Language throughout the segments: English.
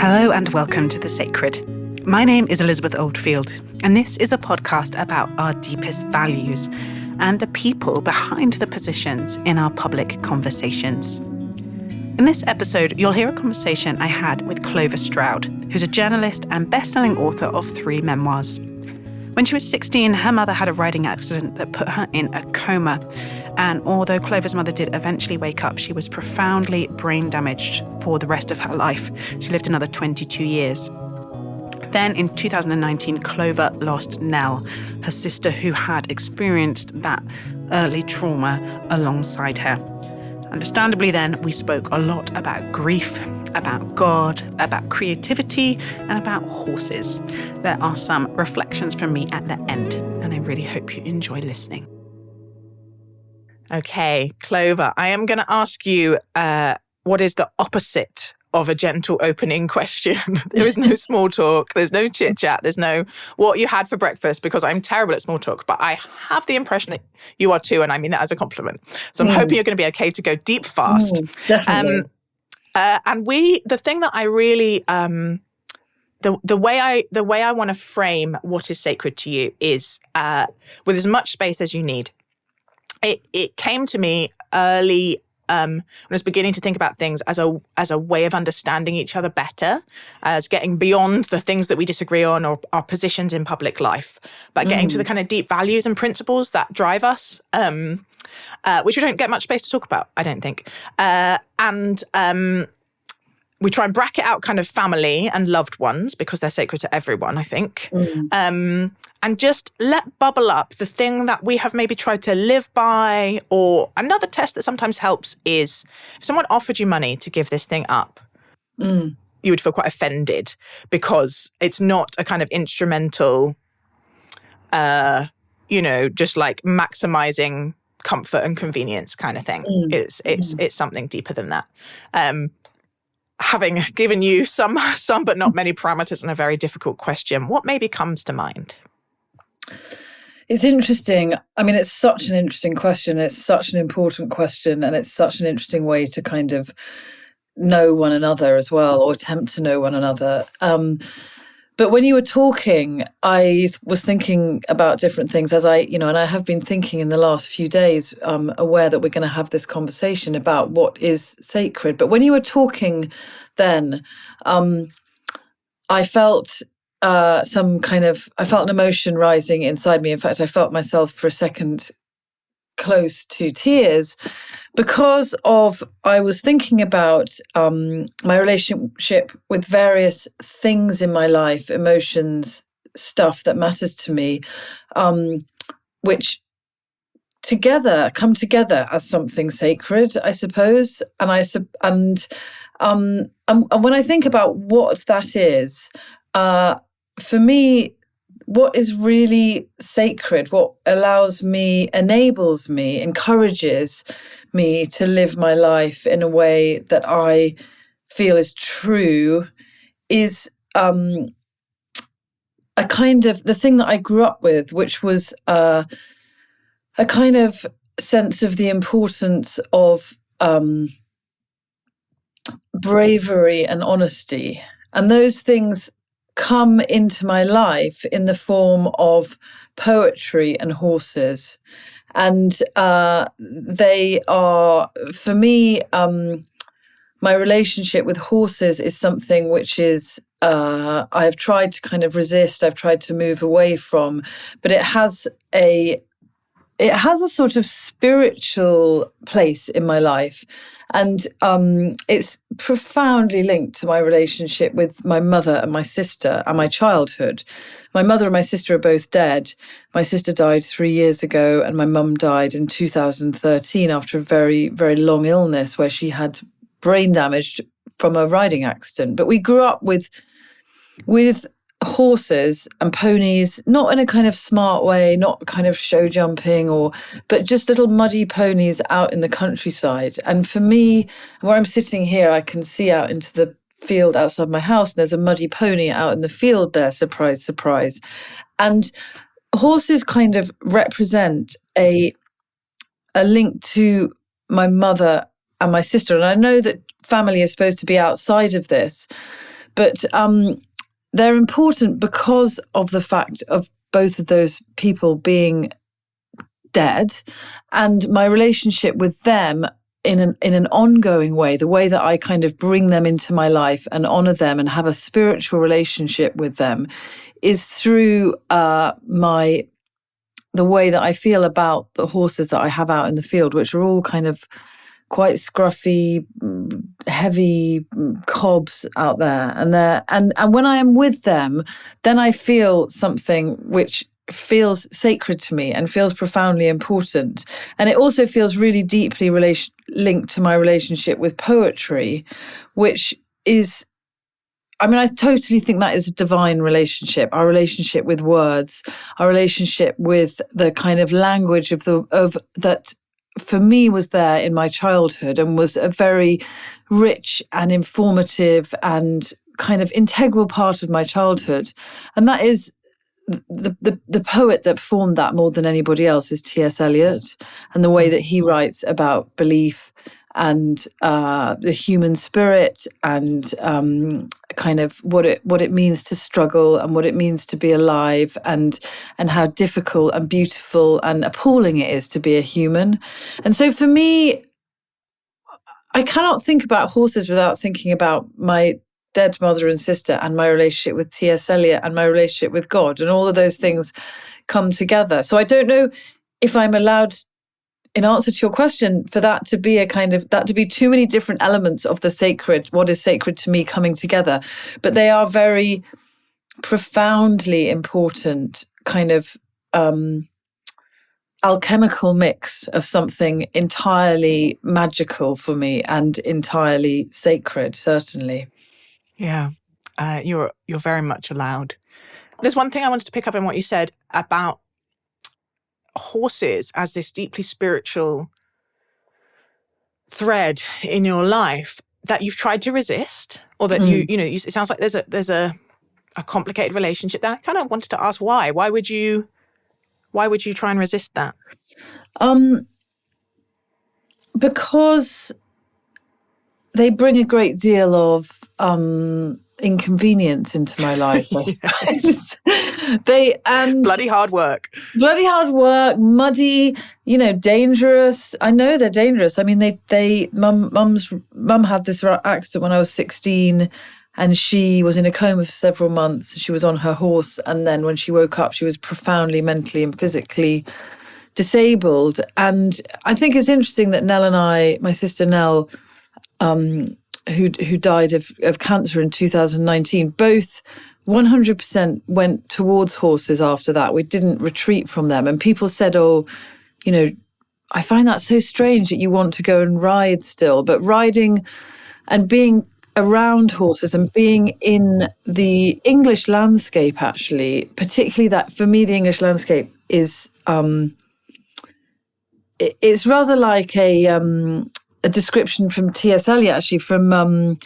Hello and welcome to The Sacred. My name is Elizabeth Oldfield, and this is a podcast about our deepest values and the people behind the positions in our public conversations. In this episode, you'll hear a conversation I had with Clover Stroud, who's a journalist and best-selling author of 3 memoirs. When she was 16, her mother had a riding accident that put her in a coma. And although Clover's mother did eventually wake up, she was profoundly brain damaged for the rest of her life. She lived another 22 years. Then in 2019, Clover lost Nell, her sister who had experienced that early trauma alongside her. Understandably then, we spoke a lot about grief, about God, about creativity, and about horses. There are some reflections from me at the end, and I really hope you enjoy listening. Okay, Clover, I am going to ask you what is the opposite of a gentle opening question. There is no small talk, there's no chit chat, there's no what you had for breakfast, because I'm terrible at small talk, but I have the impression that you are too, and I mean that as a compliment. So I'm hoping you're going to be okay to go deep fast. Definitely. And the thing that I really, the way I want to frame what is sacred to you is with as much space as you need. It came to me early when I was beginning to think about things as a way of understanding each other better, as getting beyond the things that we disagree on or our positions in public life, but getting to the kind of deep values and principles that drive us, which we don't get much space to talk about, I don't think. We try and bracket out kind of family and loved ones because they're sacred to everyone, I think. And just let bubble up the thing that we have maybe tried to live by. Or another test that sometimes helps is if someone offered you money to give this thing up, you would feel quite offended because it's not a kind of instrumental, just like maximizing comfort and convenience kind of thing. It's something deeper than that. Having given you some but not many parameters and a very difficult question, what maybe comes to mind? It's interesting. I mean, it's such an interesting question. It's such an important question, and it's such an interesting way to kind of know one another as well, or attempt to know one another. But when you were talking, I was thinking about different things and I have been thinking in the last few days, aware that we're going to have this conversation about what is sacred. But when you were talking then, I felt I felt an emotion rising inside me. In fact, I felt myself for a second close to tears because I was thinking about my relationship with various things in my life, emotions, stuff that matters to me, which come together as something sacred, I suppose. And when I think about what that is, for me, what is really sacred, what enables me, encourages me to live my life in a way that I feel is true, is a kind of the thing that I grew up with, which was a kind of sense of the importance of bravery and honesty. And those things come into my life in the form of poetry and horses. And they are, for me, my relationship with horses is something which is, I've tried to kind of resist, I've tried to move away from, but it has a sort of spiritual place in my life. And it's profoundly linked to my relationship with my mother and my sister and my childhood. My mother and my sister are both dead. My sister died 3 years ago, and my mum died in 2013 after a very, very long illness where she had brain damage from a riding accident. But we grew up with horses and ponies, not in a kind of smart way, not kind of show jumping but just little muddy ponies out in the countryside. And for me, where I'm sitting here, I can see out into the field outside my house, and there's a muddy pony out in the field there, surprise, surprise. And horses kind of represent a link to my mother and my sister. And I know that family is supposed to be outside of this, But they're important because of the fact of both of those people being dead, and my relationship with them in an ongoing way, the way that I kind of bring them into my life and honor them and have a spiritual relationship with them, is through the way that I feel about the horses that I have out in the field, which are all kind of quite scruffy, heavy cobs out there. And when I am with them, then I feel something which feels sacred to me and feels profoundly important. And it also feels really deeply linked to my relationship with poetry, which is, I mean, I totally think that is a divine relationship, our relationship with words, our relationship with the kind of language of that for me was there in my childhood and was a very rich and informative and kind of integral part of my childhood. And that is the poet that formed that more than anybody else is T.S. Eliot, and the way that he writes about belief and the human spirit and kind of what it means to struggle and what it means to be alive and how difficult and beautiful and appalling it is to be a human. And so for me, I cannot think about horses without thinking about my dead mother and sister and my relationship with T.S. Eliot and my relationship with God, and all of those things come together. So I don't know if I'm allowed, in answer to your question, for that to be too many different elements of the sacred, what is sacred to me, coming together. But they are very profoundly important kind of alchemical mix of something entirely magical for me and entirely sacred, certainly. Yeah, you're very much allowed. There's one thing I wanted to pick up on what you said about horses as this deeply spiritual thread in your life that you've tried to resist, or that it sounds like there's a complicated relationship there. I kind of wanted to ask why. Why would you try and resist that? Because they bring a great deal of inconvenience into my life. Bloody hard work, muddy, dangerous. I know they're dangerous. I mean, mum had this accident when I was 16, and she was in a coma for several months. She was on her horse, and then when she woke up, she was profoundly mentally and physically disabled. And I think it's interesting that Nell and I, my sister Nell, who died of cancer in 2019, both 100% went towards horses after that. We didn't retreat from them. And people said, I find that so strange that you want to go and ride still. But riding and being around horses and being in the English landscape, actually, particularly that, for me, the English landscape is, it's rather like a description from T.S. Eliot, actually, from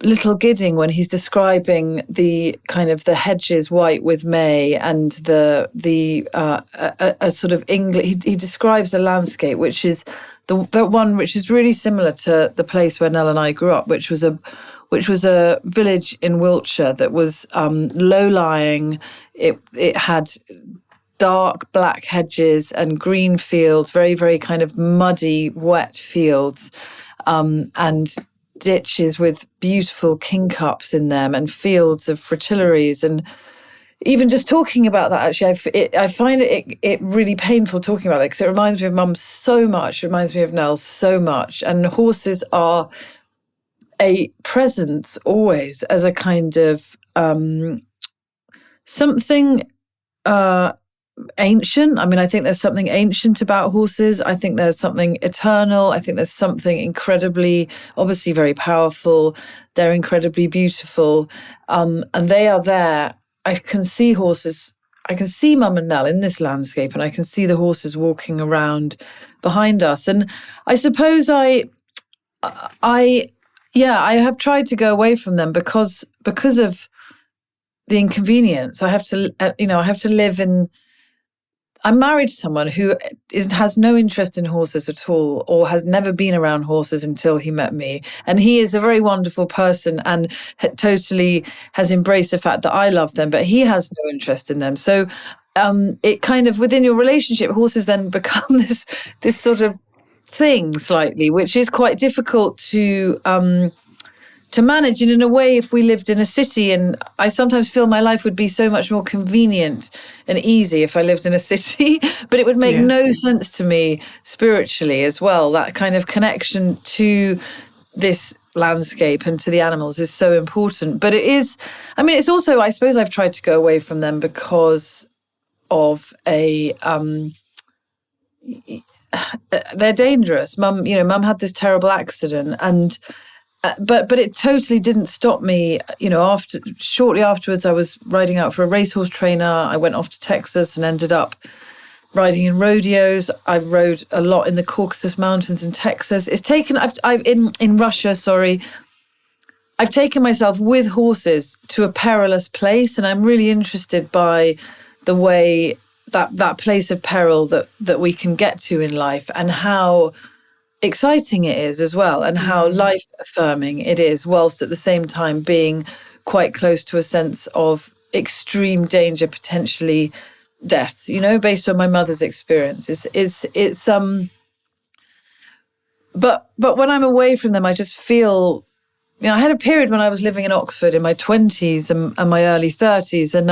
Little Gidding, when he's describing the kind of the hedges white with May and the sort of English. He describes a landscape which is the one which is really similar to the place where Nell and I grew up, which was a village in Wiltshire that was low-lying. It had dark black hedges and green fields, very, very kind of muddy, wet fields, and ditches with beautiful kingcups in them and fields of fritillaries. And even just talking about that, actually, I find it really painful talking about that, because it reminds me of Mum so much. It reminds me of Nell so much. And horses are a presence always as a kind of something ancient. I mean, I think there's something ancient about horses. I think there's something eternal. I think there's something incredibly, obviously very powerful. They're incredibly beautiful. And they are there. I can see horses. I can see Mum and Nell in this landscape, and I can see the horses walking around behind us. And I suppose I have tried to go away from them because of the inconvenience. I have to live in I'm married to someone who has no interest in horses at all, or has never been around horses until he met me. And he is a very wonderful person and totally has embraced the fact that I love them, but he has no interest in them. So it kind of, within your relationship, horses then become this sort of thing slightly, which is quite difficult to manage. And in a way, if we lived in a city, and I sometimes feel my life would be so much more convenient and easy if I lived in a city, but it would make no sense to me spiritually as well. That kind of connection to this landscape and to the animals is so important. But it is, I mean, it's also, I suppose I've tried to go away from them because of they're dangerous. Mum had this terrible accident, and but it totally didn't stop me. Shortly afterwards, I was riding out for a racehorse trainer. I went off to Texas and ended up riding in rodeos. I've rode a lot in the Caucasus Mountains in Texas. In Russia, sorry. I've taken myself with horses to a perilous place, and I'm really interested by the way that place of peril that we can get to in life, and how exciting it is as well, and how life affirming it is, whilst at the same time being quite close to a sense of extreme danger, potentially death, based on my mother's experience. But when I'm away from them, I just feel, I had a period when I was living in Oxford in my 20s and my early 30s, and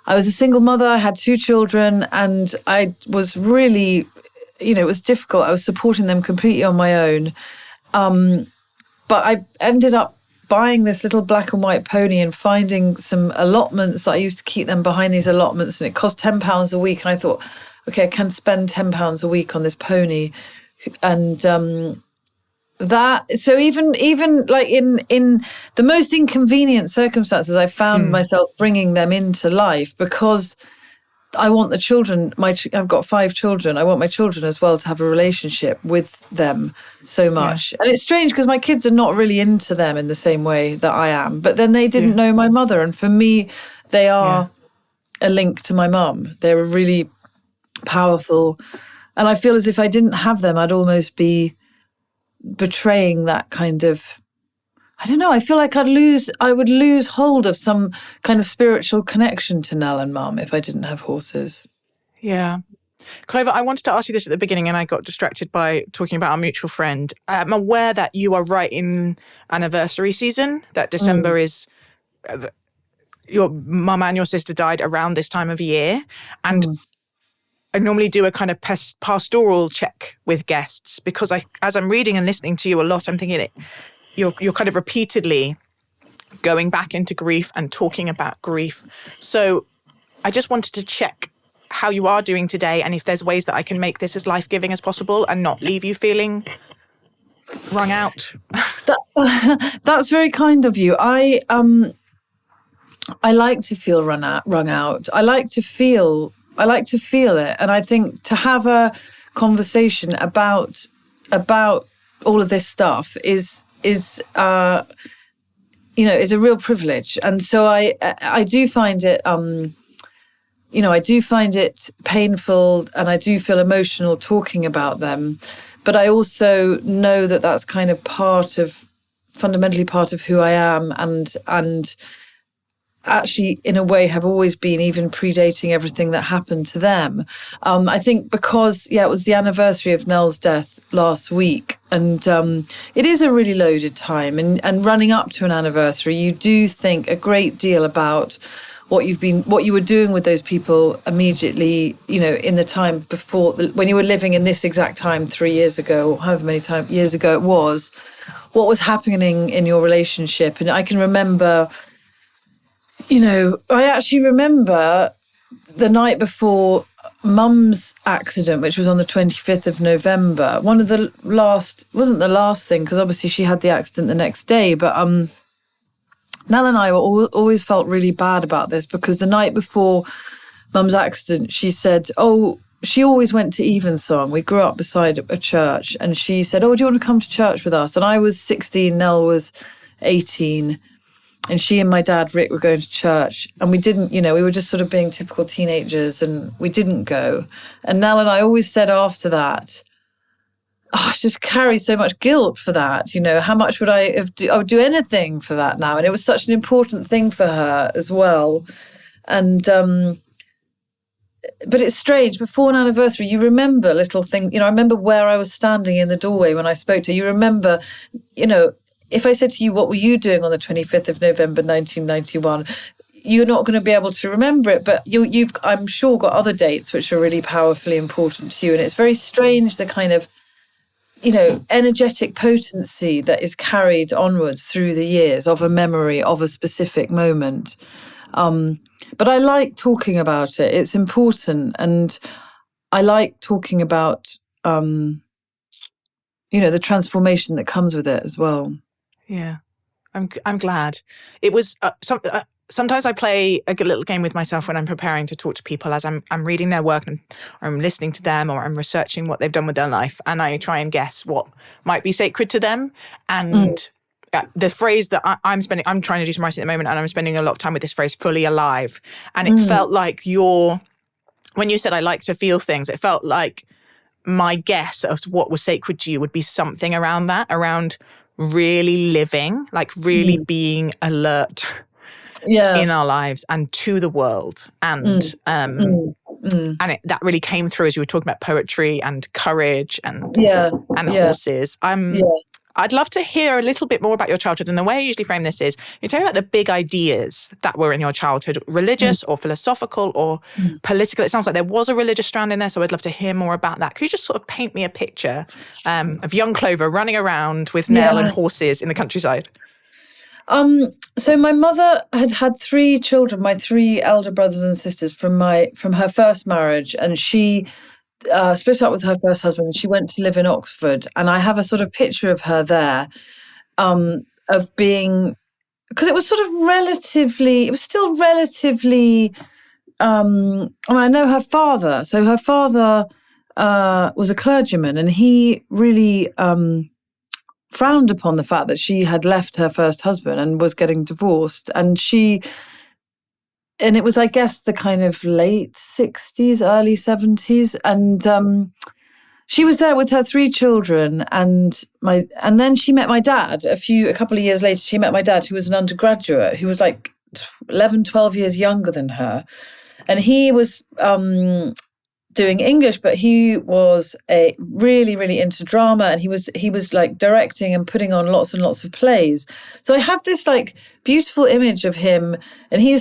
I was a single mother. I had 2 children, and I was really, it was difficult. I was supporting them completely on my own. But I ended up buying this little black and white pony and finding some allotments that I used to keep them behind these allotments, and it cost £10 a week. And I thought, okay, I can spend £10 a week on this pony. And so even like in the most inconvenient circumstances, I found myself bringing them into life, because I want the children, I've got 5 children. I want my children as well to have a relationship with them so much. Yeah. And it's strange because my kids are not really into them in the same way that I am. But then they didn't know my mother. And for me, they are a link to my mum. They're really powerful. And I feel as if I didn't have them, I'd almost be betraying that kind of, I don't know, I feel like I would lose hold of some kind of spiritual connection to Nell and Mum if I didn't have horses. Yeah. Clover, I wanted to ask you this at the beginning, and I got distracted by talking about our mutual friend. I'm aware that you are right in anniversary season, that December is, your mum and your sister died around this time of year. And I normally do a kind of pastoral check with guests, because as I'm reading and listening to you a lot, I'm thinking you're kind of repeatedly going back into grief and talking about grief. So I just wanted to check how you are doing today, and if there's ways that I can make this as life-giving as possible and not leave you feeling wrung out. That's very kind of you. I like to feel wrung out. I like to feel it. And I think to have a conversation about all of this stuff is a real privilege. And so I do find it, I do find it painful, and I do feel emotional talking about them. But I also know that that's kind of fundamentally part of who I am, and actually in a way have always been, even predating everything that happened to them. I think because, it was the anniversary of Nell's death last week, and it is a really loaded time, and running up to an anniversary, you do think a great deal about what you were doing with those people immediately, in the time before, when you were living in this exact time 3 years ago, or however many years ago it was, what was happening in your relationship. And I can remember, I actually remember the night before Mum's accident, which was on the 25th of November, wasn't the last thing, because obviously she had the accident the next day, but Nell and I always felt really bad about this, because the night before Mum's accident, she said, she always went to Evensong. We grew up beside a church, and she said, do you want to come to church with us? And I was 16, Nell was 18. and she and my dad, Rick, were going to church, and we didn't, we were just sort of being typical teenagers, and we didn't go. And Nell and I always said after that, I just carry so much guilt for that. How much would I would do anything for that now? And it was such an important thing for her as well. And, but it's strange, before an anniversary, you remember little things. I remember where I was standing in the doorway when I spoke to her. You remember, if I said to you, what were you doing on the 25th of November, 1991? You're not going to be able to remember it, but you've, I'm sure, got other dates which are really powerfully important to you. And it's very strange, the kind of, energetic potency that is carried onwards through the years of a memory of a specific moment. But I like talking about it. It's important. And I like talking about, the transformation that comes with it as well. Yeah, I'm glad. It was sometimes I play a little game with myself when I'm preparing to talk to people, as I'm reading their work and I'm listening to them, or I'm researching what they've done with their life, and I try and guess what might be sacred to them. And the phrase that I'm trying to do some writing at the moment, and I'm spending a lot of time with this phrase, fully alive. And it felt like when you said I like to feel things, it felt like my guess of what was sacred to you would be something around that, around really living, like really being alert in our lives and to the world. And that really came through as you were talking about poetry and courage and horses. I'd love to hear a little bit more about your childhood. And the way I usually frame this is, you're talking about the big ideas that were in your childhood, religious or philosophical or political. It sounds like there was a religious strand in there, so I'd love to hear more about that. Could you just sort of paint me a picture of young Clover running around with Nell and horses in the countryside? So my mother had 3 children, my 3 elder brothers and sisters from her first marriage, and she split up with her first husband. She went to live in Oxford, and I have a sort of picture of her there, of being, because it was still relatively. I know her father. So her father was a clergyman, and he really frowned upon the fact that she had left her first husband and was getting divorced, and it was, I guess, the kind of late 60s, early 70s. And she was there with her 3 children. And then she met my dad a couple of years later. She met my dad, who was an undergraduate, who was like 11, 12 years younger than her. And he was doing English, but he was really, really into drama, and he was like directing and putting on lots and lots of plays. So I have this like beautiful image of him, and he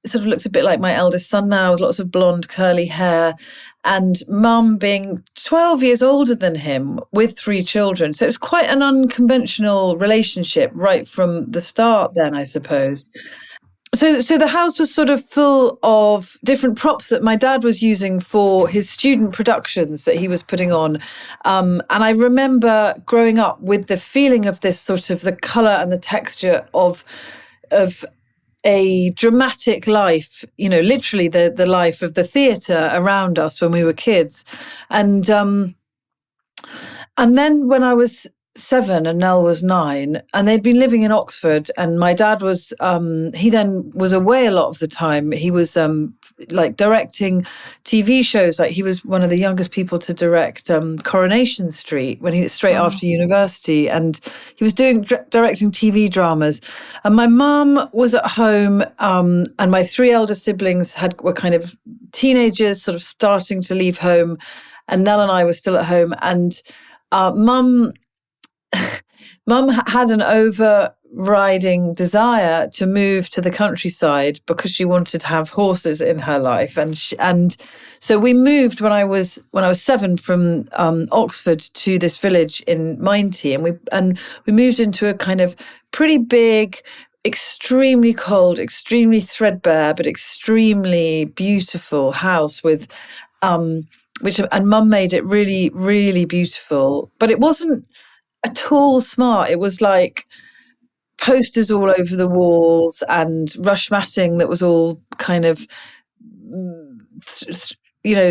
sort of looks a bit like my eldest son now, with lots of blonde curly hair, and mum being 12 years older than him with 3 children. So it was quite an unconventional relationship right from the start then, I suppose. So the house was sort of full of different props that my dad was using for his student productions that he was putting on. And I remember growing up with the feeling of this sort of the colour and the texture of a dramatic life, literally the life of the theatre around us when we were kids. And then when I was 7 and Nell was 9, and they'd been living in Oxford, and my dad was he then was away a lot of the time. He was like directing TV shows. Like, he was one of the youngest people to direct Coronation Street when he straight after university, and he was doing directing TV dramas. And my mum was at home, and my 3 elder siblings were kind of teenagers, sort of starting to leave home, and Nell and I were still at home. And Mum had an overriding desire to move to the countryside because she wanted to have horses in her life, and so we moved when I was 7 from Oxford to this village in Minety, and we moved into a kind of pretty big, extremely cold, extremely threadbare, but extremely beautiful house with and Mum made it really, really beautiful, but it wasn't at all smart. It was like posters all over the walls and rush matting that was all kind of,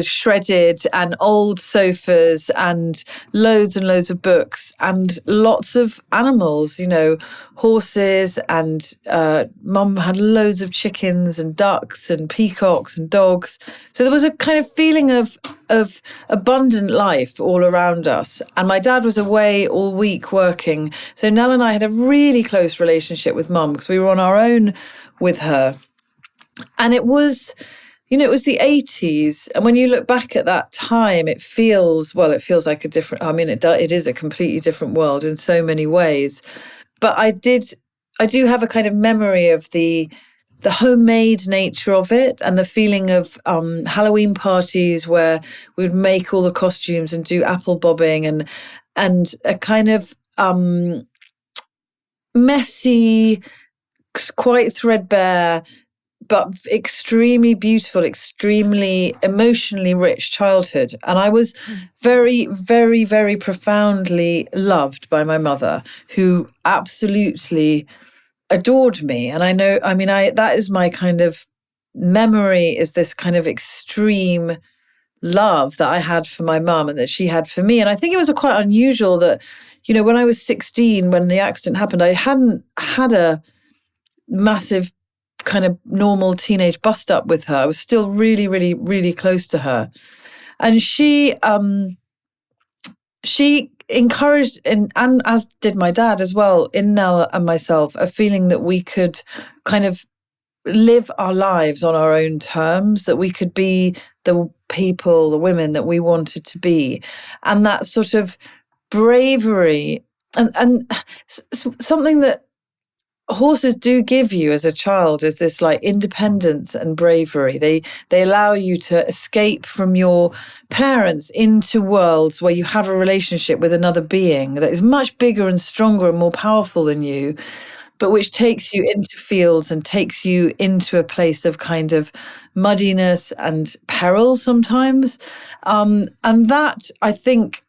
shredded, and old sofas and loads of books and lots of animals, horses, and Mum had loads of chickens and ducks and peacocks and dogs. So there was a kind of feeling of abundant life all around us. And my dad was away all week working. So Nell and I had a really close relationship with Mum because we were on our own with her. And it was the 80s. And when you look back at that time, it feels like a different, it is a completely different world in so many ways. But I do have a kind of memory of the homemade nature of it, and the feeling of Halloween parties where we'd make all the costumes and do apple bobbing, and a kind of messy, quite threadbare, but extremely beautiful, extremely emotionally rich childhood. And I was very, very, very profoundly loved by my mother, who absolutely adored me. And that is my kind of memory, is this kind of extreme love that I had for my mum and that she had for me. And I think it was quite unusual that, when I was 16, when the accident happened, I hadn't had a massive kind of normal teenage bust up with her. I was still really, really, really close to her. And she encouraged, and as did my dad as well, in Nell and myself, a feeling that we could kind of live our lives on our own terms, that we could be the people, the women that we wanted to be. And that sort of bravery and something that horses do give you as a child is this like independence and bravery. They allow you to escape from your parents into worlds where you have a relationship with another being that is much bigger and stronger and more powerful than you, but which takes you into fields and takes you into a place of kind of muddiness and peril sometimes. And that, I think,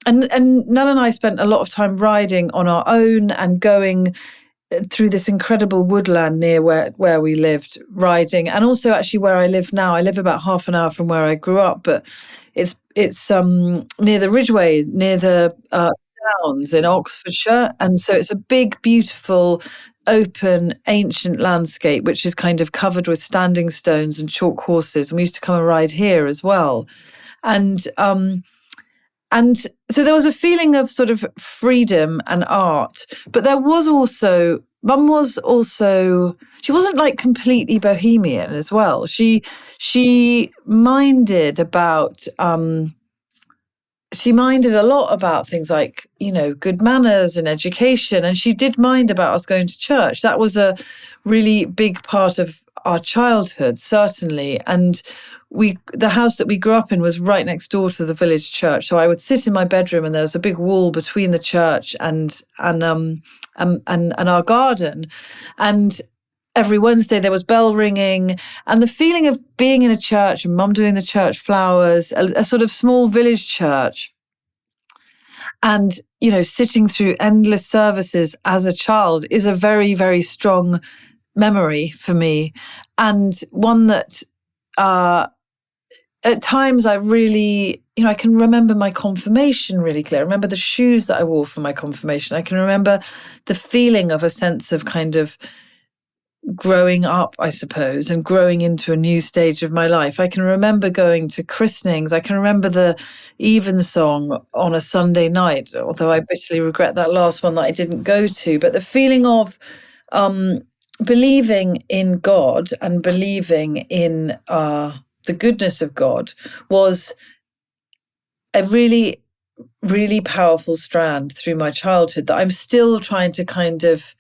and Nell and I spent a lot of time riding on our own and going through this incredible woodland near where we lived, riding, and also actually where I live now. I live about half an hour from where I grew up, but it's near the Ridgeway, near the Downs in Oxfordshire, and so it's a big, beautiful, open, ancient landscape which is kind of covered with standing stones and chalk horses. And we used to come and ride here as well, and so there was a feeling of sort of freedom and art, but there was also, Mum was also, she wasn't like completely bohemian as well. She minded about, she minded a lot about things like, good manners and education. And she did mind about us going to church. That was a really big part of our childhood, certainly. And the house that we grew up in was right next door to the village church. So I would sit in my bedroom, and there was a big wall between the church and our garden. And every Wednesday there was bell ringing, and the feeling of being in a church and Mum doing the church flowers, a sort of small village church. And, sitting through endless services as a child is a very, very strong memory for me. And one that, at times I really, I can remember my confirmation really clear. I remember the shoes that I wore for my confirmation. I can remember the feeling of a sense of kind of growing up, I suppose, and growing into a new stage of my life. I can remember going to christenings. I can remember the evensong on a Sunday night, although I bitterly regret that last one that I didn't go to. But the feeling of believing in God and believing in the goodness of God was a really, really powerful strand through my childhood that I'm still trying to kind of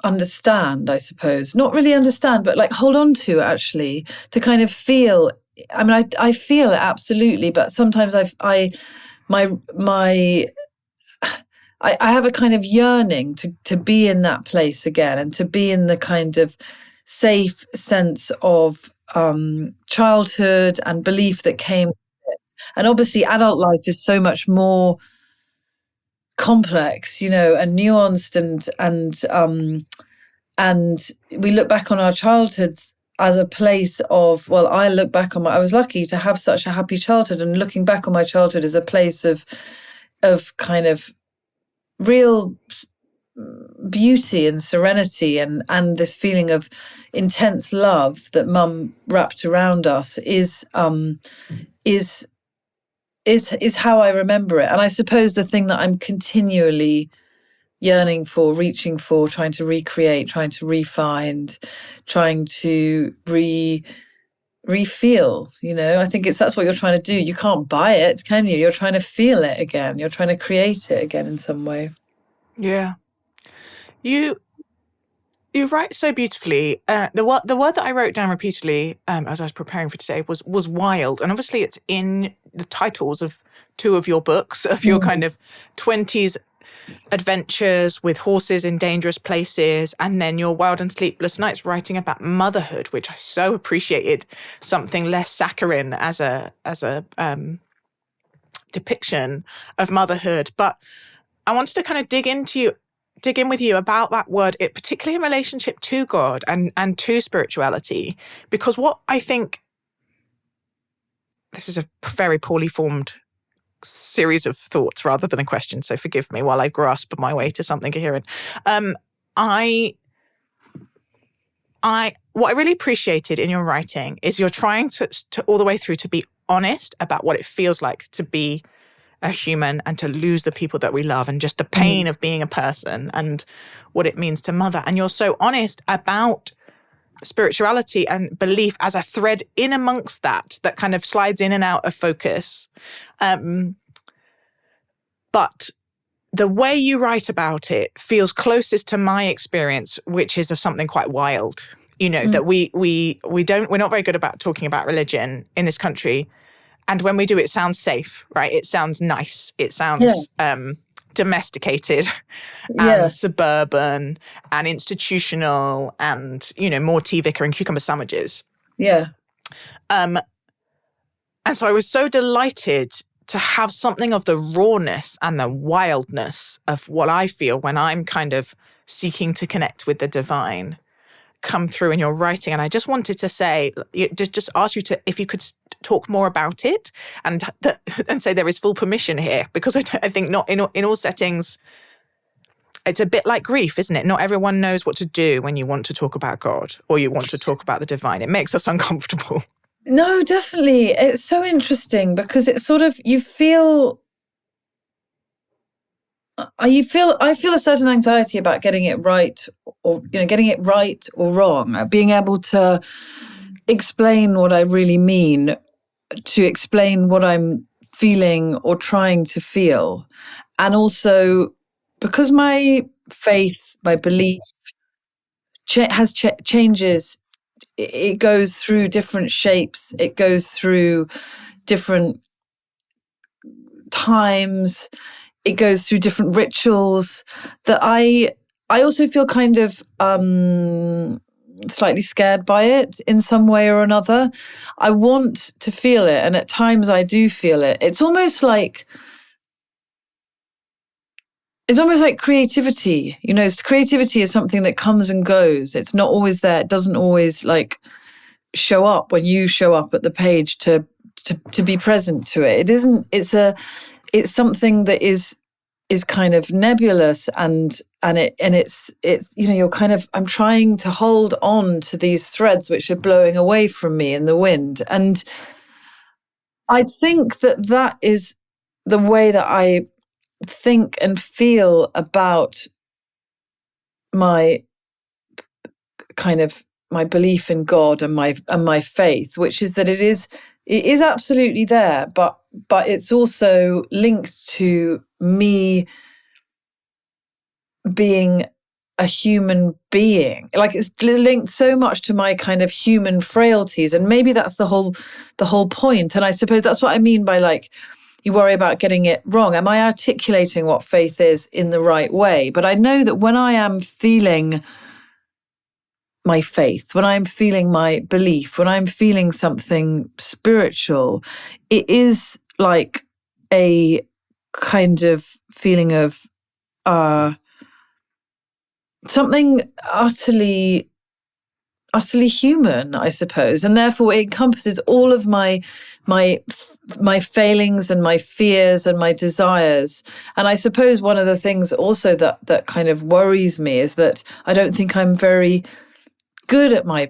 understand, I suppose. Not really understand, but like hold on to, actually, to kind of feel. I mean, I feel it absolutely, but sometimes I have a kind of yearning to be in that place again, and to be in the kind of safe sense of childhood and belief that came with it. And obviously adult life is so much more complex, and nuanced, and we look back on our childhoods as a place of, well, I look back on I was lucky to have such a happy childhood, and looking back on my childhood is a place of kind of real beauty and serenity, and this feeling of intense love that Mum wrapped around us is how I remember it. And I suppose the thing that I'm continually yearning for, reaching for, trying to recreate, trying to re-find, trying to re-feel, I think that's what you're trying to do. You can't buy it, can you? You're trying to feel it again. You're trying to create it again in some way. Yeah. You write so beautifully. The word that I wrote down repeatedly as I was preparing for today was wild. And obviously it's in the titles of two of your books, of your kind of 20s adventures with horses in dangerous places, and then your Wild and Sleepless Nights writing about motherhood, which I so appreciated, something less saccharine as a depiction of motherhood. But I wanted to kind of dig in with you about that word, it particularly in relationship to God and to spirituality, because what I think, this is a very poorly formed series of thoughts rather than a question, so forgive me while I grasp my way to something coherent. What I really appreciated in your writing is you're trying to all the way through to be honest about what it feels like to be a human and to lose the people that we love, and just the pain of being a person and what it means to mother. And you're so honest about spirituality and belief as a thread in amongst that kind of slides in and out of focus. But the way you write about it feels closest to my experience, which is of something quite wild. That we're not very good about talking about religion in this country. And when we do, it sounds safe, right? It sounds nice. It sounds domesticated and suburban and institutional and, more tea, vicar and cucumber sandwiches. Yeah. And so I was so delighted to have something of the rawness and the wildness of what I feel when I'm kind of seeking to connect with the divine come through in your writing. And I just wanted to say, just ask you if you could talk more about it and say there is full permission here, because I think not in all settings, it's a bit like grief, isn't it? Not everyone knows what to do when you want to talk about God or you want to talk about the divine. It makes us uncomfortable. No, definitely. It's so interesting because it's sort of, I feel a certain anxiety about getting it right or wrong, being able to explain what I really mean, to explain what I'm feeling or trying to feel. And also because my faith, my belief changes, it goes through different shapes, it goes through different times, it goes through different rituals, that I also feel kind of slightly scared by it in some way or another. I want to feel it, and at times I do feel it. It's almost like creativity. Creativity is something that comes and goes. It's not always there. It doesn't always show up when you show up at the page to be present to it. It isn't. It's something that is kind of nebulous and it's you're kind of, I'm trying to hold on to these threads which are blowing away from me in the wind. And I think that is the way that I think and feel about my kind of my belief in God and my faith, which is that it is absolutely there, but it's also linked to me being a human being. It's linked so much to my kind of human frailties, and maybe that's the whole point. And I suppose that's what I mean by you worry about getting it wrong. Am I articulating what faith is in the right way? But I know that when I am feeling my faith, when I'm feeling my belief, when I'm feeling something spiritual, it is like a kind of feeling of something utterly utterly human, I suppose, and therefore it encompasses all of my failings and my fears and my desires. And I suppose one of the things also that kind of worries me is that I don't think I'm very good at I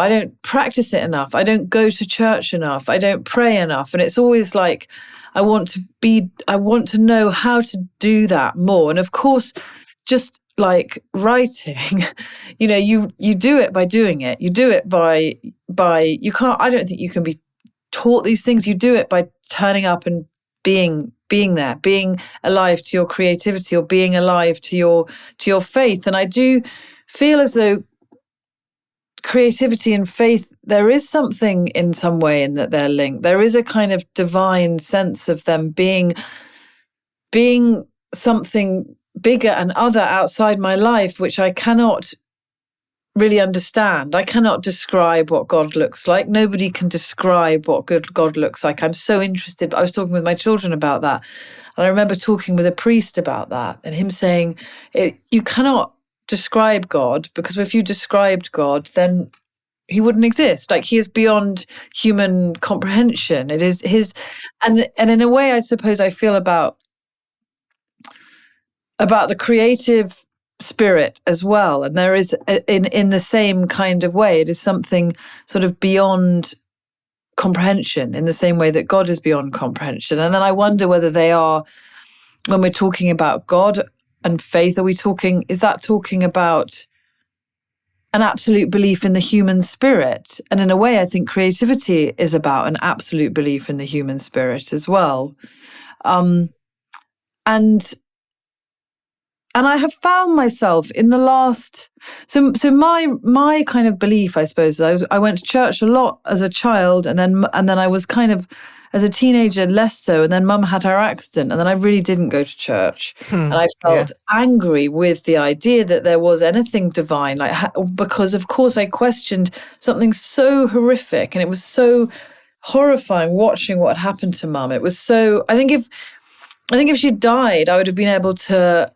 don't practice it enough. I don't go to church enough. I don't pray enough. And it's always like, I want to know how to do that more. And of course, just like writing, you do it by doing it. You do it by you can't, I don't think you can be taught these things. You do it by turning up and being there, being alive to your creativity, or being alive to your faith. And I do feel as though creativity and faith, there is something in some way in that they're linked. There is a kind of divine sense of them being something bigger and other outside my life, which I cannot really understand. I cannot describe what God looks like. Nobody can describe what good God looks like. I'm so interested. I was talking with my children about that. And I remember talking with a priest about that and him saying, you cannot describe God, because if you described God, then he wouldn't exist. Like, he is beyond human comprehension. It is his, and in a way, I suppose I feel about the creative spirit as well. And there is in the same kind of way, it is something sort of beyond comprehension in the same way that God is beyond comprehension. And then I wonder whether they are, when we're talking about God and faith, is that talking about an absolute belief in the human spirit? And in a way, I think creativity is about an absolute belief in the human spirit as well. And I have found myself in the last, so my kind of belief, I suppose, I went to church a lot as a child, and then I was kind of, as a teenager, less so. And then Mum had her accident, and then I really didn't go to church. And I felt angry with the idea that there was anything divine, because of course I questioned something so horrific, and it was so horrifying watching what happened to Mum. It was so, I think if she died, I would have been able to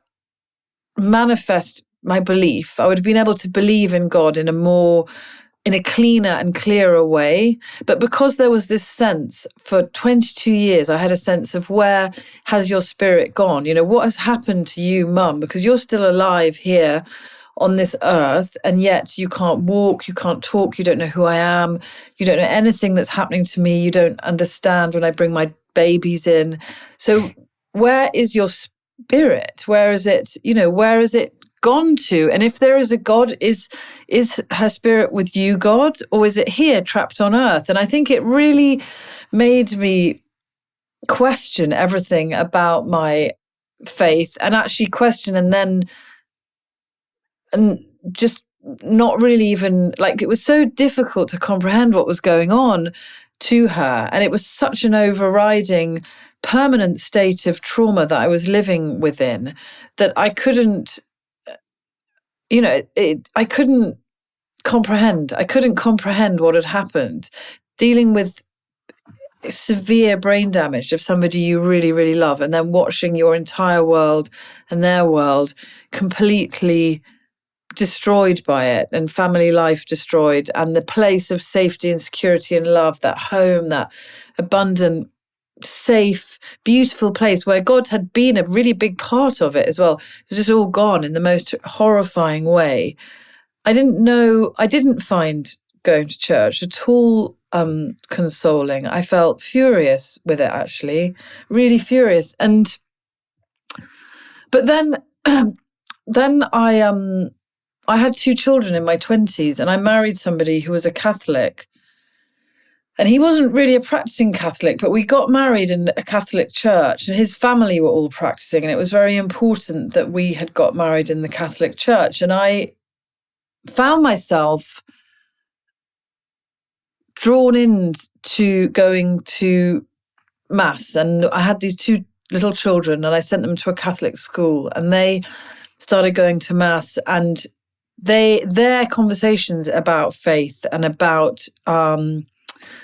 manifest my belief. I would have been able to believe in God in a cleaner and clearer way. But because there was this sense for 22 years, I had a sense of, where has your spirit gone? What has happened to you, Mum? Because you're still alive here on this earth, and yet you can't walk, you can't talk, you don't know who I am, you don't know anything that's happening to me, you don't understand when I bring my babies in. So where is your spirit? Where is it gone to? And if there is a God, is her spirit with you, God, or is it here trapped on earth? And I think it really made me question everything about my faith, and actually question, and just not really even, like, it was so difficult to comprehend what was going on to her. And it was such an overriding, permanent state of trauma that I was living within, that I couldn't, I couldn't comprehend. I couldn't comprehend what had happened. Dealing with severe brain damage of somebody you really, really love, and then watching your entire world and their world completely destroyed by it, and family life destroyed, and the place of safety and security and love, that home, that abundant, safe, beautiful place where God had been a really big part of it as well. It was just all gone in the most horrifying way. I didn't find going to church at all consoling. I felt furious with it, actually, really furious. But then I had 2 children in my 20s, and I married somebody who was a Catholic. And he wasn't really a practicing Catholic, but we got married in a Catholic church, and his family were all practicing. And it was very important that we had got married in the Catholic church. And I found myself drawn into going to Mass. And I had these 2 little children, and I sent them to a Catholic school, and they started going to Mass, and their conversations about faith and about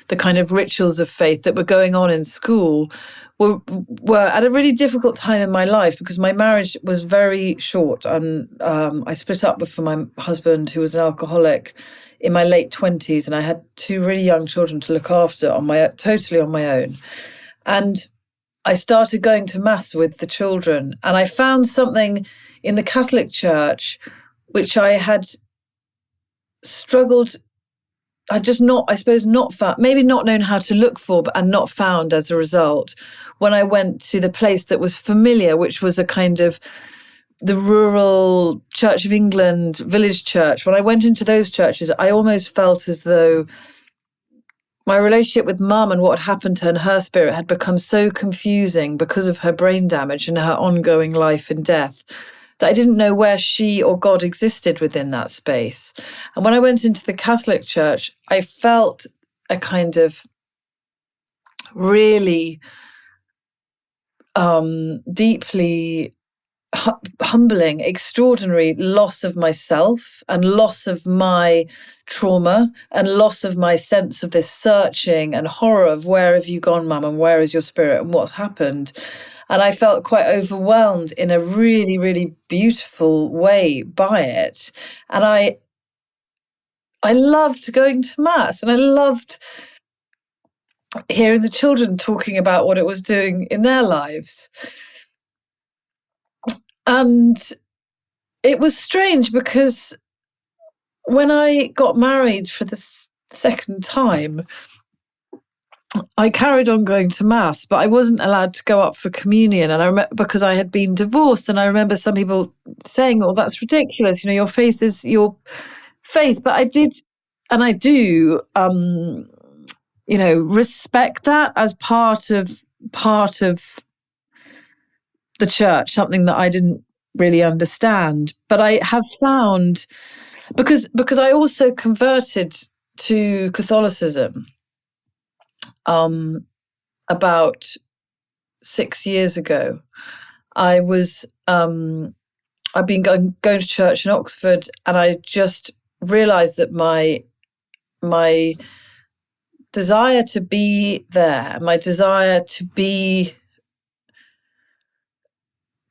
the kind of rituals of faith that were going on in school were at a really difficult time in my life, because my marriage was very short. And I split up with my husband, who was an alcoholic, in my late 20s, and I had 2 really young children to look after totally on my own. And I started going to mass with the children, and I found something in the Catholic Church which I had struggled. I just not found, maybe not known how to look for, and not found as a result, when I went to the place that was familiar, which was a kind of the rural Church of England village church. When I went into those churches, I almost felt as though my relationship with Mum and what had happened to her and her spirit had become so confusing because of her brain damage and her ongoing life and death, that I didn't know where she or God existed within that space. And when I went into the Catholic Church, I felt a kind of really deeply humbling, extraordinary loss of myself, and loss of my trauma, and loss of my sense of this searching and horror of, where have you gone, Mum, and where is your spirit, and what's happened? And I felt quite overwhelmed in a really, really beautiful way by it. And I loved going to Mass, and I loved hearing the children talking about what it was doing in their lives. And it was strange, because when I got married for the second time, I carried on going to Mass, but I wasn't allowed to go up for communion. And I remember, because I had been divorced, and I remember some people saying, "Oh, that's ridiculous. Your faith is your faith." But I did, and I do, respect that as part of the church, something that I didn't really understand. But I have found, because I also converted to Catholicism about 6 years ago. I've been going to church in Oxford, and I just realized that my desire to be there, my desire to be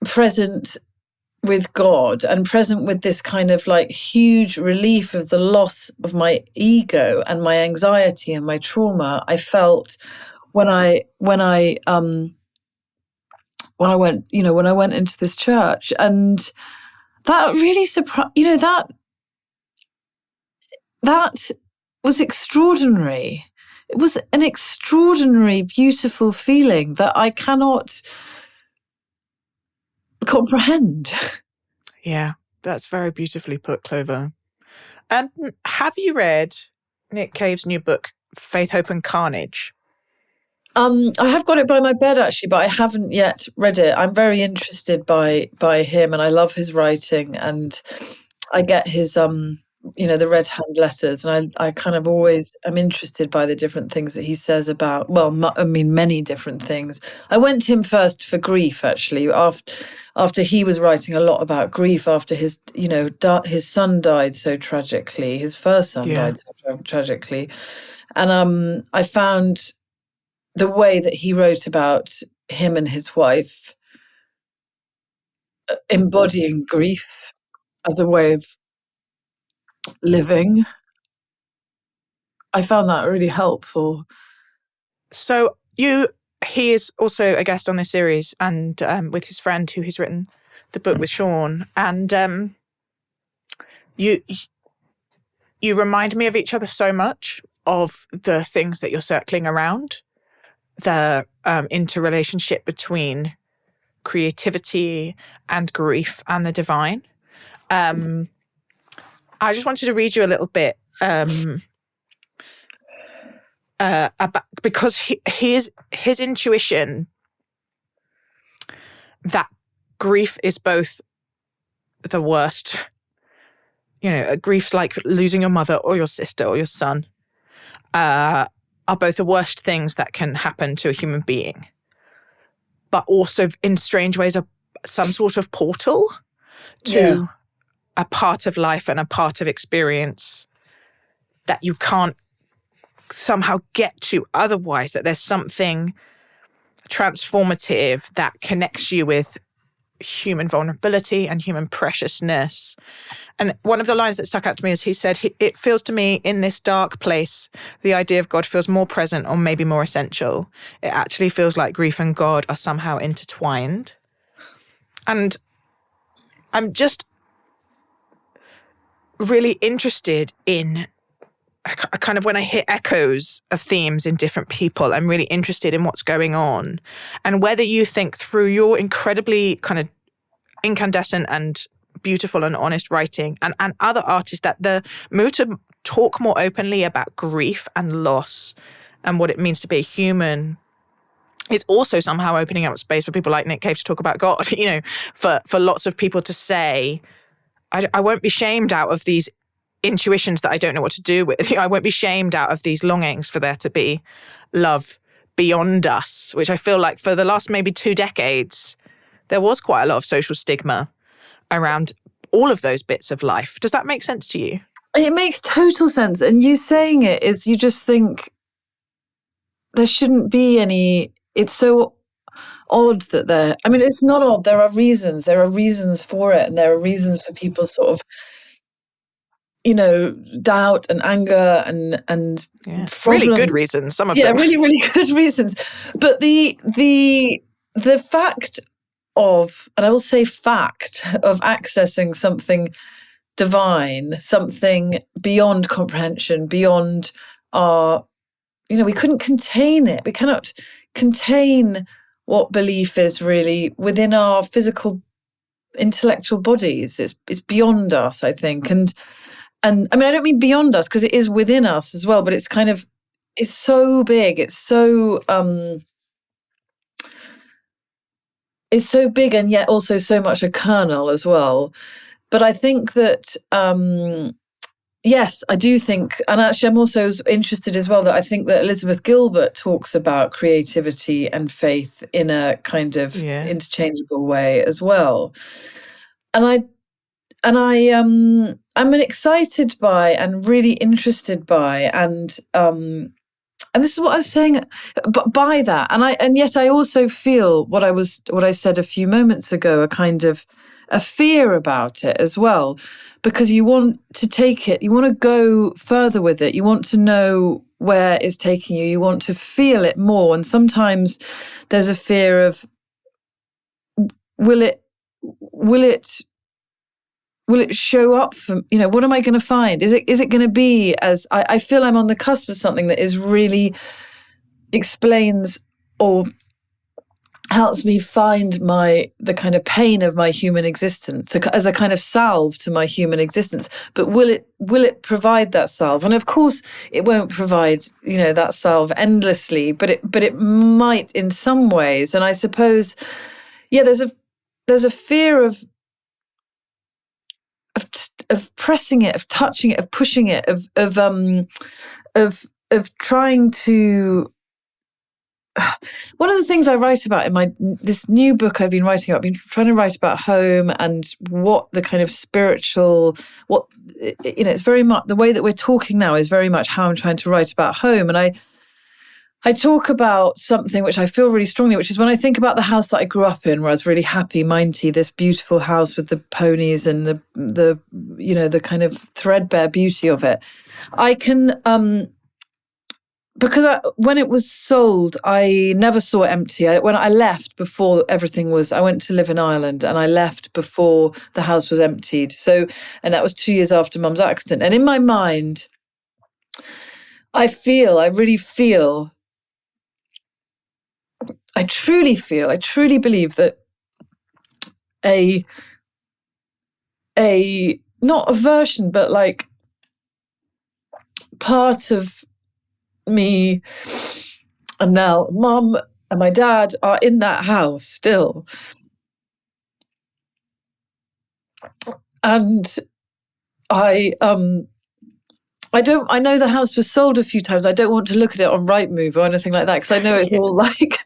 present with God, and present with this kind of like huge relief of the loss of my ego and my anxiety and my trauma, I felt when I went into this church. And that really surprised, that was extraordinary. It was an extraordinary, beautiful feeling that I cannot comprehend. Yeah, that's very beautifully put, Clover. Have you read Nick Cave's new book, Faith, Hope and Carnage? I have got it by my bed, actually, but I haven't yet read it. I'm very interested by him, and I love his writing, and I get his the red hand letters, and I kind of always am interested by the different things that he says about, many different things. I went to him first for grief, actually, after he was writing a lot about grief, after his son died so tragically, his first son died so tragically. And I found the way that he wrote about him and his wife embodying grief as a way of living, I found that really helpful. So he is also a guest on this series, and with his friend who has written the book with Sean. And you remind me of each other so much, of the things that you're circling around, the interrelationship between creativity and grief and the divine. I just wanted to read you a little bit about, because his intuition that grief is both the worst, grief's like losing your mother or your sister or your son, are both the worst things that can happen to a human being, but also in strange ways are some sort of portal to a part of life and a part of experience that you can't somehow get to otherwise, that there's something transformative that connects you with human vulnerability and human preciousness. And one of the lines that stuck out to me is he said, it feels to me in this dark place, the idea of God feels more present or maybe more essential. It actually feels like grief and God are somehow intertwined. And I'm just really interested in kind of when I hear echoes of themes in different people, I'm really interested in what's going on and whether you think through your incredibly kind of incandescent and beautiful and honest writing and other artists that the move to talk more openly about grief and loss and what it means to be a human is also somehow opening up space for people like Nick Cave to talk about God, you know, for lots of people to say, I won't be shamed out of these intuitions that I don't know what to do with. I won't be shamed out of these longings for there to be love beyond us, which I feel like for the last maybe 2 decades, there was quite a lot of social stigma around all of those bits of life. Does that make sense to you? It makes total sense. And you saying it is, you just think there shouldn't be any, it's so odd that there, I mean, it's not odd. There are reasons for it. And there are reasons for people sort of, you know, doubt and anger and really good reasons, some of them. Really, really good reasons. But the fact of, and I will say fact, of accessing something divine, something beyond comprehension, beyond our, you know, we couldn't contain it. We cannot contain what belief is really within our physical, intellectual bodies. It's beyond us, I think. And I mean, I don't mean beyond us because it is within us as well, but it's kind of, it's so big. It's so big and yet also so much a kernel as well. But I think that, yes, I do think, and actually I'm also interested as well that I think that Elizabeth Gilbert talks about creativity and faith in a kind of interchangeable way as well. I'm excited by and really interested by and this is what I was saying by that, and yet I also feel what I said a few moments ago, a kind of a fear about it as well, because you want to take it, you want to go further with it, you want to know where it's taking you, you want to feel it more, and sometimes there's a fear of will it show up for, you know, what am I going to find? Is it going to be as, I feel I'm on the cusp of something that is really explains or helps me find the kind of pain of my human existence as a kind of salve to my human existence. But will it provide that salve? And of course it won't provide, you know, that salve endlessly, but it might in some ways. And I suppose, there's a fear of pressing it, of touching it, of pushing it, of trying to. One of the things I write about in this new book I've been writing about, I've been trying to write about home and what the kind of spiritual, what, you know, it's very much the way that we're talking now is very much how I'm trying to write about home. And I talk about something which I feel really strongly, which is when I think about the house that I grew up in, where I was really happy, Minty, this beautiful house with the ponies and the you know, the kind of threadbare beauty of it. I can, because when it was sold, I never saw it empty. When I left before everything was, I went to live in Ireland and I left before the house was emptied. So, and that was 2 years after Mum's accident. And in my mind, I truly believe that a not a version, but like part of me and now Mum and my dad are in that house still. And I know the house was sold a few times. I don't want to look at it on Rightmove or anything like that, because I know it's all like,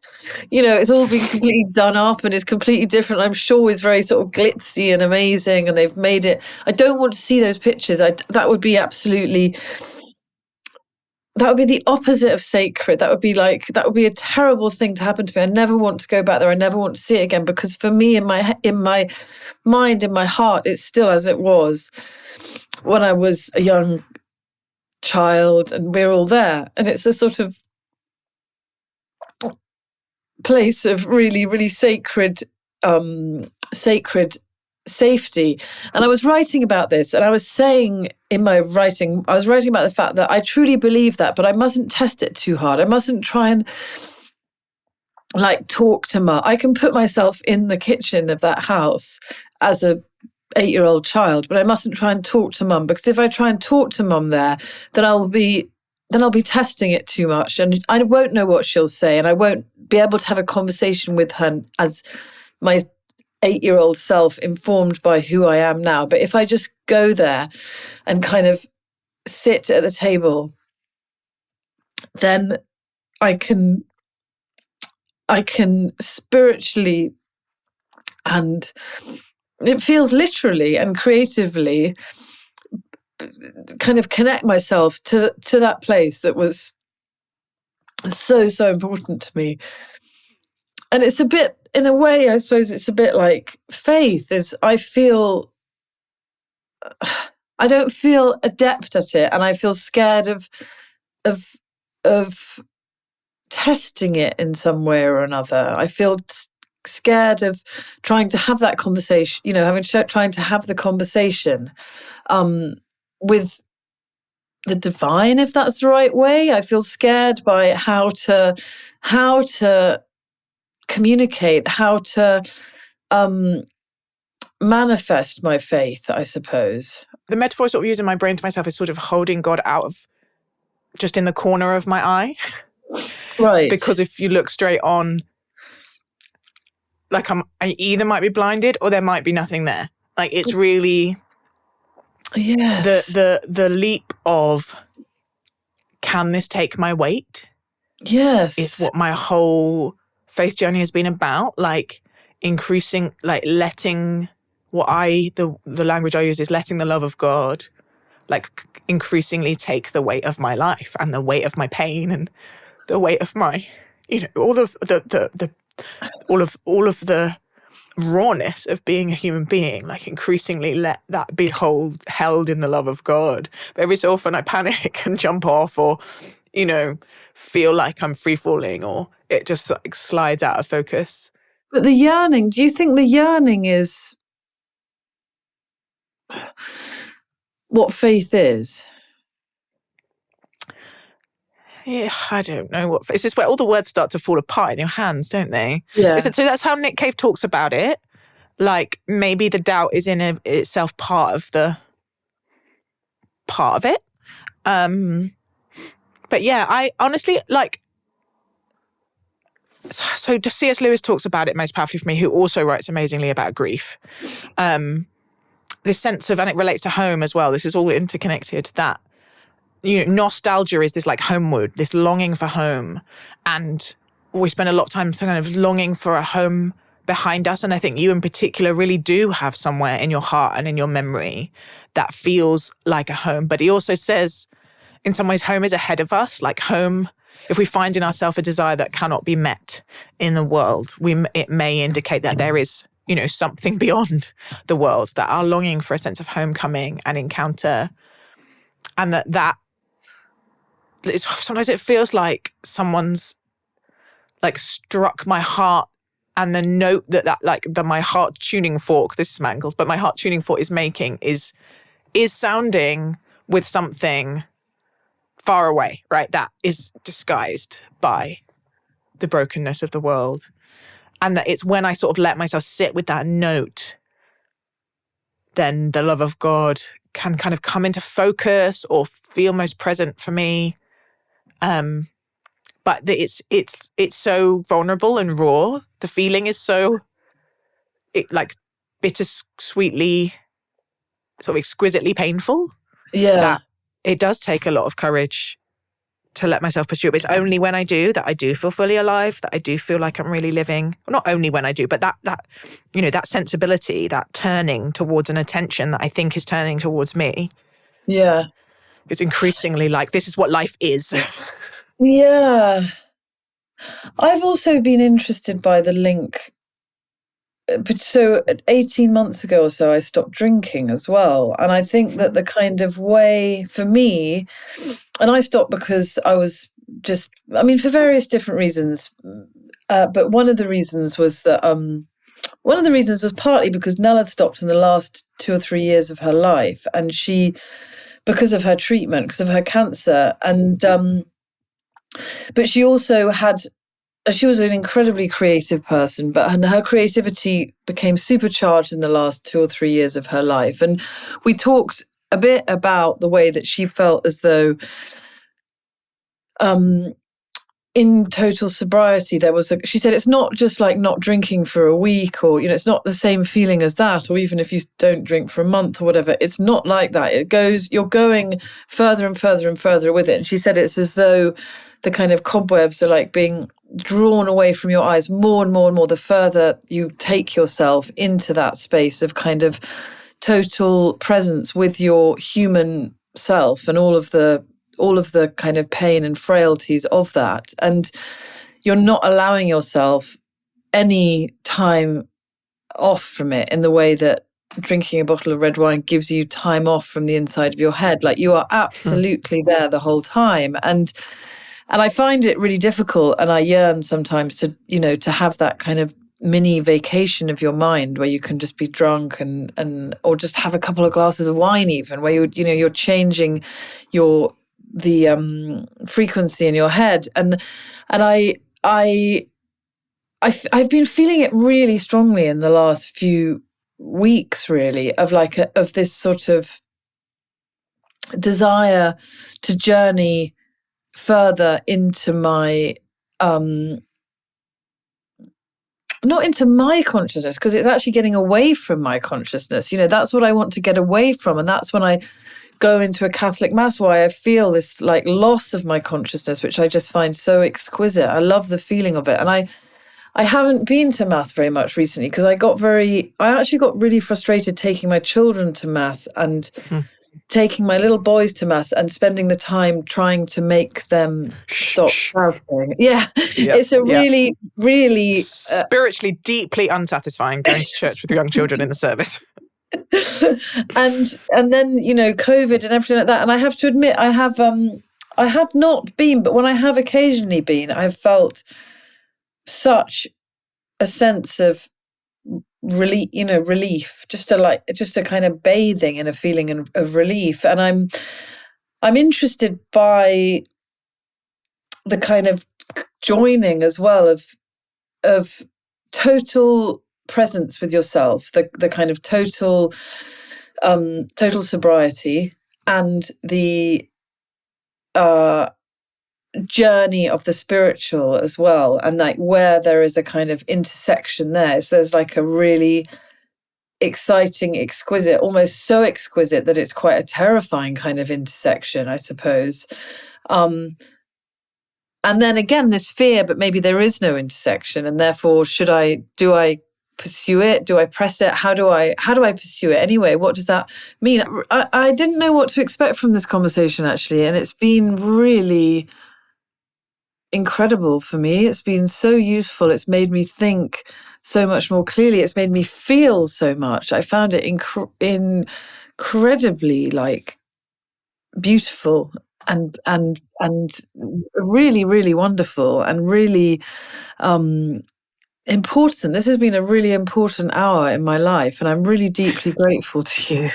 you know, it's all been completely done up and it's completely different. I'm sure it's very sort of glitzy and amazing and they've made it. I don't want to see those pictures. That would be absolutely that would be the opposite of sacred. That would be a terrible thing to happen to me. I never want to go back there. I never want to see it again, because for me, in my mind, in my heart, it's still as it was when I was a young child, and we're all there. And it's a sort of place of really, really sacred safety. And I was writing about this, and I was saying in my writing, I was writing about the fact that I truly believe that, but I mustn't test it too hard. I mustn't try and talk to Mum. I can put myself in the kitchen of that house as a 8-year-old child, but I mustn't try and talk to Mum, because if I try and talk to Mum there, then I'll be testing it too much, and I won't know what she'll say, and I won't be able to have a conversation with her as my 8-year-old self, informed by who I am now. But if I just go there and kind of sit at the table, then I can spiritually, and it feels literally and creatively, kind of connect myself to that place that was so, so important to me. And it's a bit, in a way, I suppose it's a bit like faith. I don't feel adept at it, and I feel scared of testing it in some way or another. I feel scared of trying to have that conversation, trying to have the conversation with the divine, if that's the right way. I feel scared by how to communicate, how to manifest my faith, I suppose. The metaphor I sort of use in my brain to myself is sort of holding God out of just in the corner of my eye. Right. Because if you look straight on, I either might be blinded or there might be nothing there. It's really the leap of, can this take my weight? Yes. Is what my whole faith journey has been about. Increasing, letting the language I use is letting the love of God increasingly take the weight of my life, and the weight of my pain, and the weight of my, all of the rawness of being a human being, increasingly let that be held in the love of God. But every so often I panic and jump off, or, feel like I'm free falling, or it just slides out of focus. But the yearning, do you think the yearning is what faith is? Yeah, I don't know what. It's just where all the words start to fall apart in your hands, don't they? Yeah. So that's how Nick Cave talks about it. Maybe the doubt is in itself part of it. But yeah, I honestly So C.S. Lewis talks about it most powerfully for me, who also writes amazingly about grief. This sense of, and it relates to home as well. This is all interconnected. That nostalgia is this homeward, this longing for home, and we spend a lot of time kind of longing for a home behind us. And I think you in particular really do have somewhere in your heart and in your memory that feels like a home. But he also says, in some ways, home is ahead of us. Home, if we find in ourselves a desire that cannot be met in the world, it may indicate that there is, something beyond the world, that our longing for a sense of homecoming and encounter, and that sometimes it feels like someone's struck my heart, and the note that my heart tuning fork, this is Mangles, but my heart tuning fork is making is sounding with something far away, right? That is disguised by the brokenness of the world. And that it's when I sort of let myself sit with that note, then the love of God can kind of come into focus or feel most present for me. But it's so vulnerable and raw. The feeling is so bittersweetly, sort of exquisitely painful. Yeah. That it does take a lot of courage to let myself pursue it. But it's only when I do that I do feel fully alive, that I do feel like I'm really living. Well, not only when I do, but that sensibility, that turning towards an attention that I think is turning towards me. Yeah. It's increasingly like, this is what life is. Yeah. I've also been interested by the link. But so 18 months ago or so, I stopped drinking as well. And I think that the kind of way for me, and I stopped because I was just, I mean, for various different reasons. But one of the reasons was that, one of the reasons was partly because Nell had stopped in the last 2 or 3 years of her life. And she, because of her treatment, because of her cancer. And, but she also had, she was an incredibly creative person, but her creativity became supercharged in the last 2 or 3 years of her life. And we talked a bit about the way that she felt as though in total sobriety, she said, it's not just like not drinking for a week, or, it's not the same feeling as that, or even if you don't drink for a month or whatever, it's not like that. You're going further and further and further with it. And she said it's as though the kind of cobwebs are like being drawn away from your eyes more and more and more the further you take yourself into that space of kind of total presence with your human self and all of the kind of pain and frailties of that. And you're not allowing yourself any time off from it in the way that drinking a bottle of red wine gives you time off from the inside of your head. Like, you are absolutely there the whole time. And I find it really difficult, and I yearn sometimes to, to have that kind of mini vacation of your mind where you can just be drunk and or just have a couple of glasses of wine, even, where you're changing the frequency in your head. And I've been feeling it really strongly in the last few weeks, really, of this sort of desire to journey further into my not into my consciousness, because it's actually getting away from my consciousness. That's what I want to get away from. And that's when I go into a Catholic mass, why I feel this like loss of my consciousness, which I just find so exquisite. I love the feeling of it. And I haven't been to mass very much recently because I actually got really frustrated taking my children to mass and taking my little boys to mass and spending the time trying to make them stop shouting. Yeah. It's a really, really spiritually deeply unsatisfying going to church with young children in the service. and then COVID and everything like that. And I have to admit, I have not been, but when I have occasionally been, I've felt such a sense of relief, just a kind of bathing in a feeling of relief. And I'm interested by the kind of joining as well of total presence with yourself, the kind of total sobriety, and the journey of the spiritual as well, and like where there is a kind of intersection there. So there's like a really exciting, exquisite, almost so exquisite that it's quite a terrifying kind of intersection, I suppose. And then again, this fear, but maybe there is no intersection, and therefore do I pursue it? Do I press it? How do I pursue it anyway? What does that mean? I didn't know what to expect from this conversation, actually, and it's been really incredible for me. It's been so useful. It's made me think so much more clearly. It's made me feel so much. I found it incredibly like beautiful and really, really wonderful and really important. This has been a really important hour in my life, and I'm really deeply grateful to you.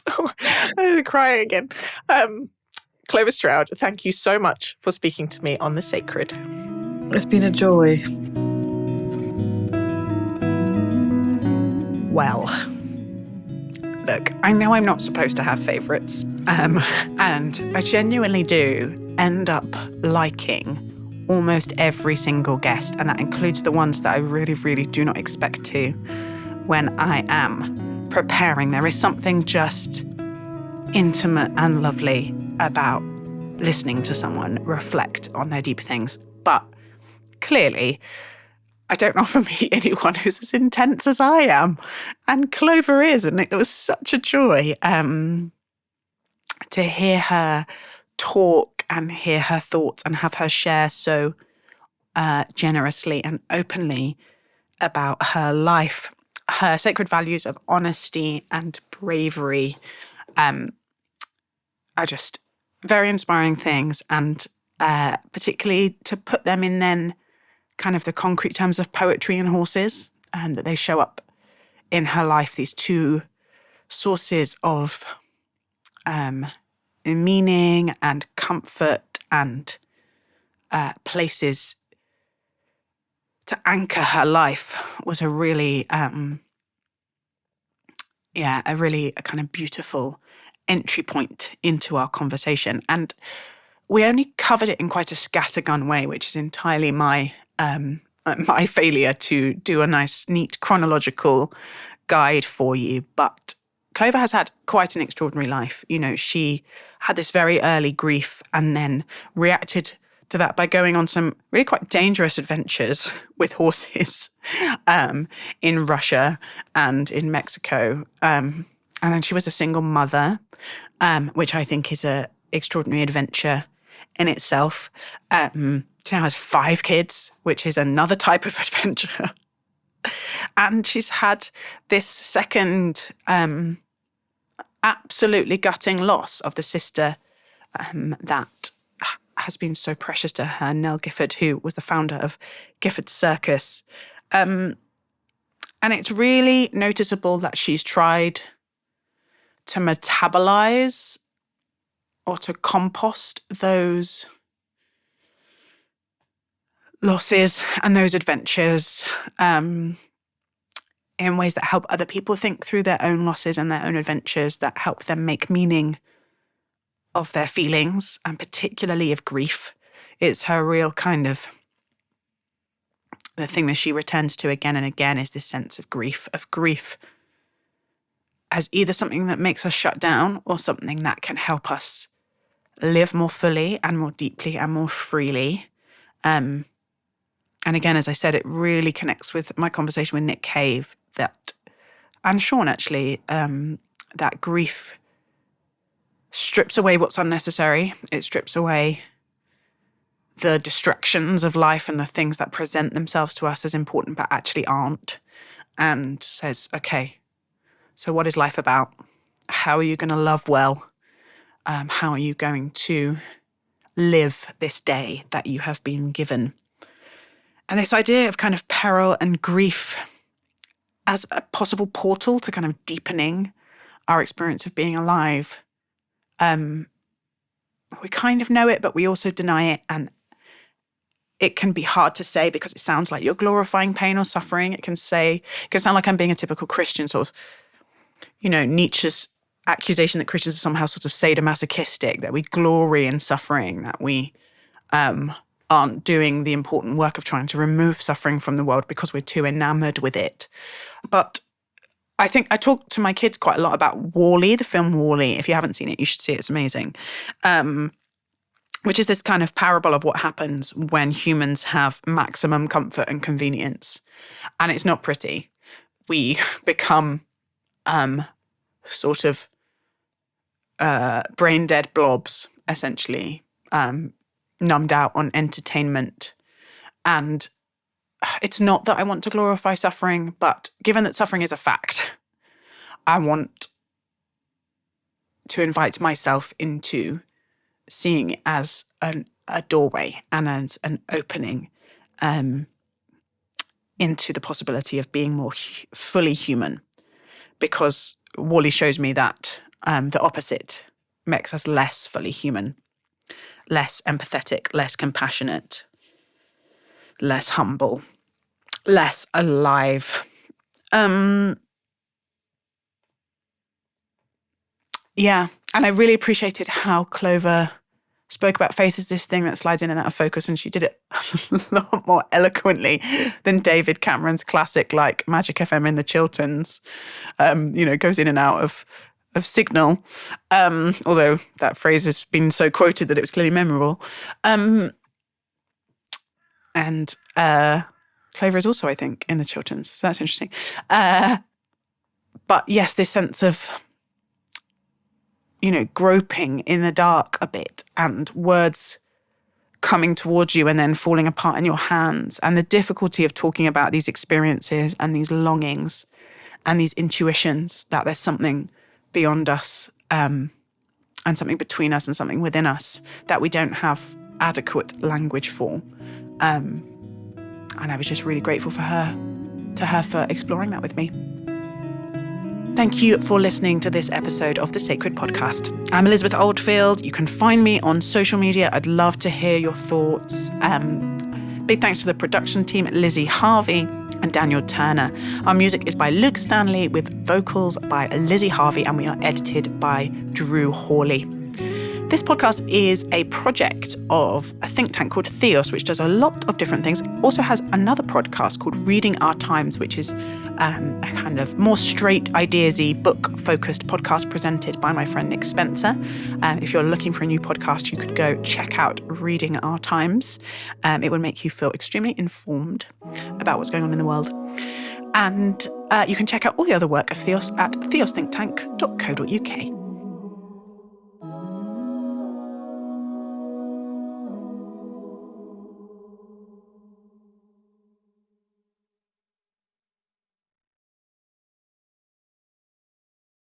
Oh, I'm going to cry again. Clover Stroud, thank you so much for speaking to me on The Sacred. It's been a joy. Well, look, I know I'm not supposed to have favourites, and I genuinely do end up liking almost every single guest, and that includes the ones that I really, really do not expect to when I am preparing. There is something just intimate and lovely about listening to someone reflect on their deep things. But clearly, I don't often meet anyone who's as intense as I am. And Clover is, and it was such a joy. to hear her talk and hear her thoughts and have her share so generously and openly about her life, her sacred values of honesty and bravery are just very inspiring things, and particularly to put them in then kind of the concrete terms of poetry and horses, and that they show up in her life, these two sources of meaning and comfort and places to anchor her life, was a really a kind of beautiful entry point into our conversation. And we only covered it in quite a scattergun way, which is entirely my failure to do a nice, neat chronological guide for you. But Clover has had quite an extraordinary life. You know, she had this very early grief and then reacted to that by going on some really quite dangerous adventures with horses in Russia and in Mexico. And then she was a single mother, which I think is an extraordinary adventure in itself. She now has 5 kids, which is another type of adventure. And she's had this second absolutely gutting loss of the sister that has been so precious to her, Nell Gifford, who was the founder of Gifford Circus. And it's really noticeable that she's tried to metabolize or to compost those losses and those adventures in ways that help other people think through their own losses and their own adventures, that help them make meaning of their feelings, and particularly of grief. It's her real kind of, the thing that she returns to again and again is this sense of grief as either something that makes us shut down or something that can help us live more fully and more deeply and more freely. And again, as I said, it really connects with my conversation with Nick Cave and Sean actually, that grief strips away what's unnecessary. It strips away the distractions of life and the things that present themselves to us as important but actually aren't, and says, okay, so what is life about? How are you going to love well? How are you going to live this day that you have been given? And this idea of kind of peril and grief as a possible portal to kind of deepening our experience of being alive. We kind of know it, but we also deny it. And it can be hard to say because it sounds like you're glorifying pain or suffering. It can sound like I'm being a typical Christian, sort of, you know, Nietzsche's accusation that Christians are somehow sort of sadomasochistic, that we glory in suffering, that we aren't doing the important work of trying to remove suffering from the world because we're too enamored with it. But I think I talk to my kids quite a lot about WALL-E, the film WALL-E. If you haven't seen it, you should see it. It's amazing. Which is this kind of parable of what happens when humans have maximum comfort and convenience. And it's not pretty. We become sort of brain-dead blobs, essentially, numbed out on entertainment. And it's not that I want to glorify suffering, but given that suffering is a fact, I want to invite myself into seeing it as a doorway and as an opening into the possibility of being more fully human. Because WALL-E shows me that the opposite makes us less fully human, less empathetic, less compassionate, less humble, less alive. Yeah, and I really appreciated how Clover spoke about face as this thing that slides in and out of focus, and she did it a lot more eloquently than David Cameron's classic, like Magic FM in the Chilterns, goes in and out of signal, although that phrase has been so quoted that it was clearly memorable. And Clover is also, I think, in the Chilterns, so that's interesting. But yes, this sense of, groping in the dark a bit, and words coming towards you and then falling apart in your hands, and the difficulty of talking about these experiences and these longings and these intuitions that there's something beyond us, and something between us and something within us that we don't have adequate language for. And I was just really grateful to her for exploring that with me. Thank you for listening to this episode of The Sacred Podcast. I'm Elizabeth Oldfield. You can find me on social media. I'd love to hear your thoughts. Big thanks to the production team, Lizzie Harvey and Daniel Turner. Our music is by Luke Stanley with vocals by Lizzie Harvey, and we are edited by Drew Hawley. This podcast is a project of a think tank called Theos, which does a lot of different things. It also has another podcast called Reading Our Times, which is a kind of more straight ideas-y, book-focused podcast presented by my friend Nick Spencer. If you're looking for a new podcast, you could go check out Reading Our Times. It would make you feel extremely informed about what's going on in the world. And you can check out all the other work of Theos at theosthinktank.co.uk.